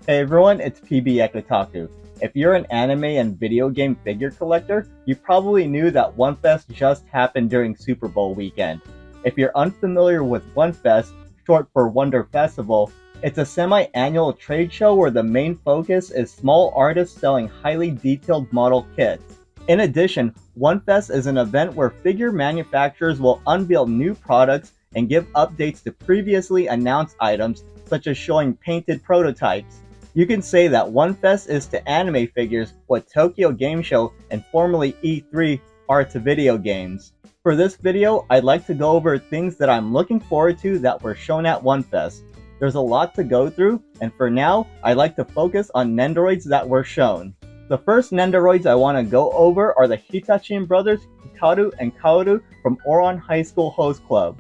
Hey everyone, it's PB at Otaku. If you're an anime and video game figure collector, you probably knew that Wonfes just happened during Super Bowl weekend. If you're unfamiliar with Wonfes, short for Wonder Festival, it's a semi-annual trade show where the main focus is small artists selling highly detailed model kits. In addition, Wonfes is an event where figure manufacturers will unveil new products and give updates to previously announced items, such as showing painted prototypes. You can say that Wonfes is to anime figures what Tokyo Game Show and formerly E3 are to video games. For this video, I'd like to go over things that I'm looking forward to that were shown at Wonfes. There's a lot to go through, and for now, I'd like to focus on Nendoroids that were shown. The first Nendoroids I want to go over are the Hitachin brothers Hikaru and Kaoru from Oran High School Host Club.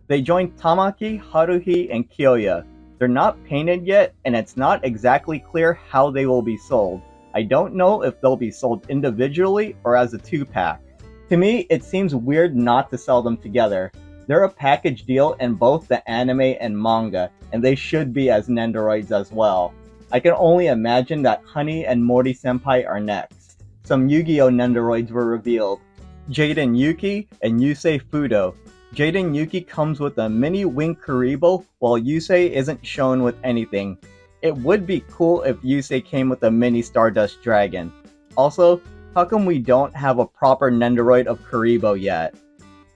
They joined Tamaki, Haruhi, and Kyoya. They're not painted yet, and it's not exactly clear how they will be sold. I don't know if they'll be sold individually or as a 2-pack. To me, it seems weird not to sell them together. They're a package deal in both the anime and manga, and they should be as Nendoroids as well. I can only imagine that Honey and Mori Senpai are next. Some Yu-Gi-Oh! Nendoroids were revealed. Jaden Yuki and Yusei Fudo. Jaden Yuki comes with a mini wing Kuribo, while Yusei isn't shown with anything. It would be cool if Yusei came with a mini Stardust Dragon. Also, how come we don't have a proper Nendoroid of Kuribo yet?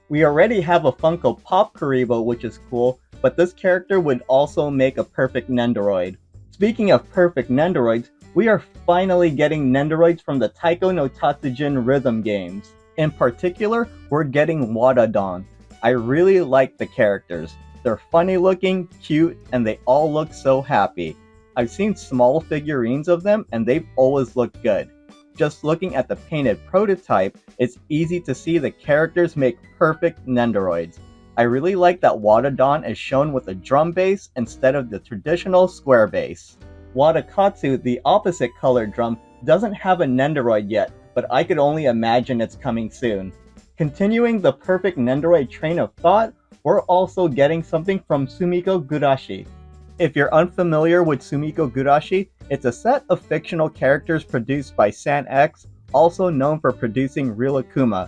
We already have a Funko Pop Kuribo, which is cool, but this character would also make a perfect Nendoroid. Speaking of perfect Nendoroids, we are finally getting Nendoroids from the Taiko no Tatsujin rhythm games. In particular, we're getting Wadadon. I really like the characters. They're funny looking, cute, and they all look so happy. I've seen small figurines of them and they've always looked good. Just looking at the painted prototype, it's easy to see the characters make perfect Nendoroids. I really like that Wadadon is shown with a drum bass instead of the traditional square bass. Wadakatsu, the opposite colored drum, doesn't have a Nendoroid yet, but I could only imagine it's coming soon. Continuing the perfect Nendoroid train of thought, we're also getting something from Sumiko Gurashi. If you're unfamiliar with Sumiko Gurashi, it's a set of fictional characters produced by San-X, also known for producing Real Akuma.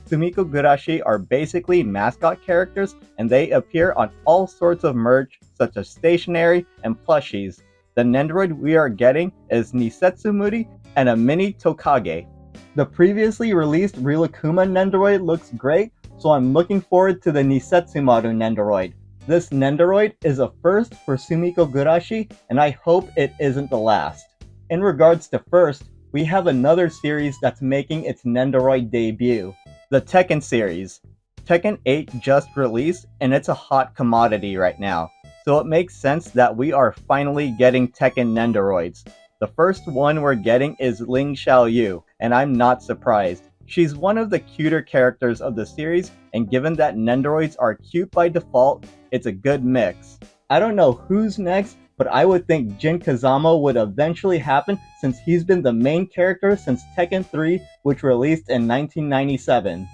Sumiko Gurashi are basically mascot characters, and they appear on all sorts of merch, such as stationery and plushies. The Nendoroid we are getting is Nisetsumuri and a mini Tokage. The previously released Real Akuma Nendoroid looks great, so I'm looking forward to the Nisetsumaru Nendoroid. This Nendoroid is a first for Sumiko Gurashi, and I hope it isn't the last. In regards to first, we have another series that's making its Nendoroid debut. The Tekken series. Tekken 8 just released, and it's a hot commodity right now, so it makes sense that we are finally getting Tekken Nendoroids. The first one we're getting is Ling Xiaoyu, and I'm not surprised. She's one of the cuter characters of the series, and given that Nendoroids are cute by default, it's a good mix. I don't know who's next, but I would think Jin Kazama would eventually happen since he's been the main character since Tekken 3, which released in 1997.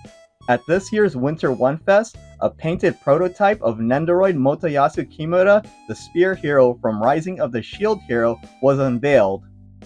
At this year's Winter Wonfest, a painted prototype of Nendoroid Motoyasu Kimura, the spear hero from Rising of the Shield Hero, was unveiled.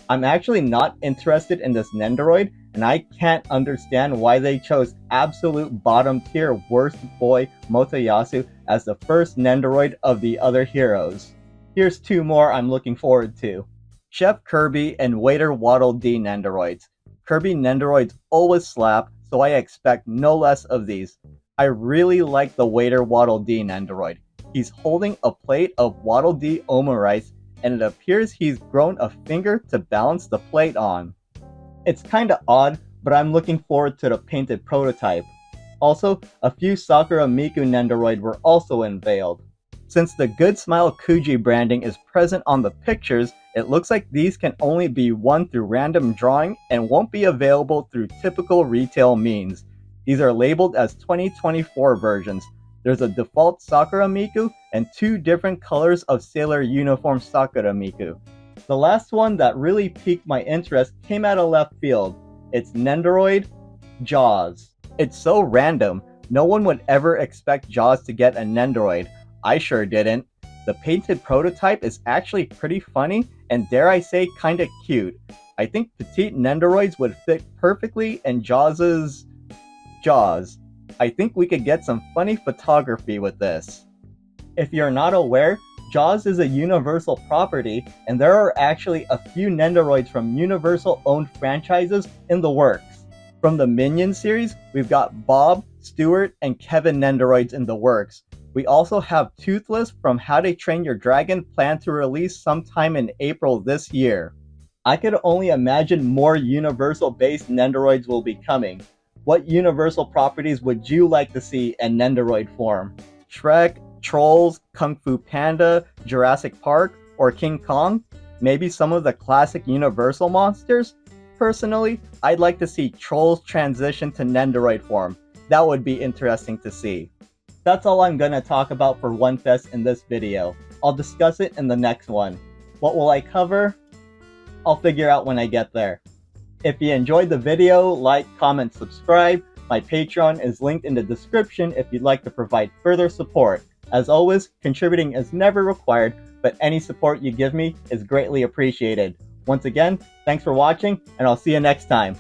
I'm actually not interested in this Nendoroid, and I can't understand why they chose absolute bottom tier worst boy Motoyasu as the first Nendoroid of the other heroes. Here's two more I'm looking forward to. Chef Kirby and Waiter Waddle Dee Nendoroids. Kirby Nendoroids always slap, so I expect no less of these. I really like the Waiter Waddle Dee Nendoroid. He's holding a plate of Waddle Dee omurice, and it appears he's grown a finger to balance the plate on. It's kinda odd, but I'm looking forward to the painted prototype. Also, a few Sakura Miku Nendoroid were also unveiled. Since the Good Smile Kuji branding is present on the pictures, it looks like these can only be won through random drawing and won't be available through typical retail means. These are labeled as 2024 versions. There's a default Sakura Miku and two different colors of Sailor Uniform Sakura Miku. The last one that really piqued my interest came out of left field. It's Nendoroid Jaws. It's so random. No one would ever expect Jaws to get a Nendoroid. I sure didn't. The painted prototype is actually pretty funny, and dare I say kinda cute. I think petite Nendoroids would fit perfectly in Jaws' jaws. I think we could get some funny photography with this. If you're not aware, Jaws is a Universal property, and there are actually a few Nendoroids from Universal-owned franchises in the works. From the Minions series, we've got Bob, Stuart, and Kevin Nendoroids in the works. We also have Toothless from How to Train Your Dragon planned to release sometime in April this year. I could only imagine more Universal-based Nendoroids will be coming. What Universal properties would you like to see in Nendoroid form? Shrek, Trolls, Kung Fu Panda, Jurassic Park, or King Kong? Maybe some of the classic Universal monsters? Personally, I'd like to see Trolls transition to Nendoroid form. That would be interesting to see. That's all I'm gonna talk about for Wonfes in this video. I'll discuss it in the next one. What will I cover? I'll figure out when I get there. If you enjoyed the video, like, comment, subscribe. My Patreon is linked in the description if you'd like to provide further support. As always, contributing is never required, but any support you give me is greatly appreciated. Once again, thanks for watching, and I'll see you next time.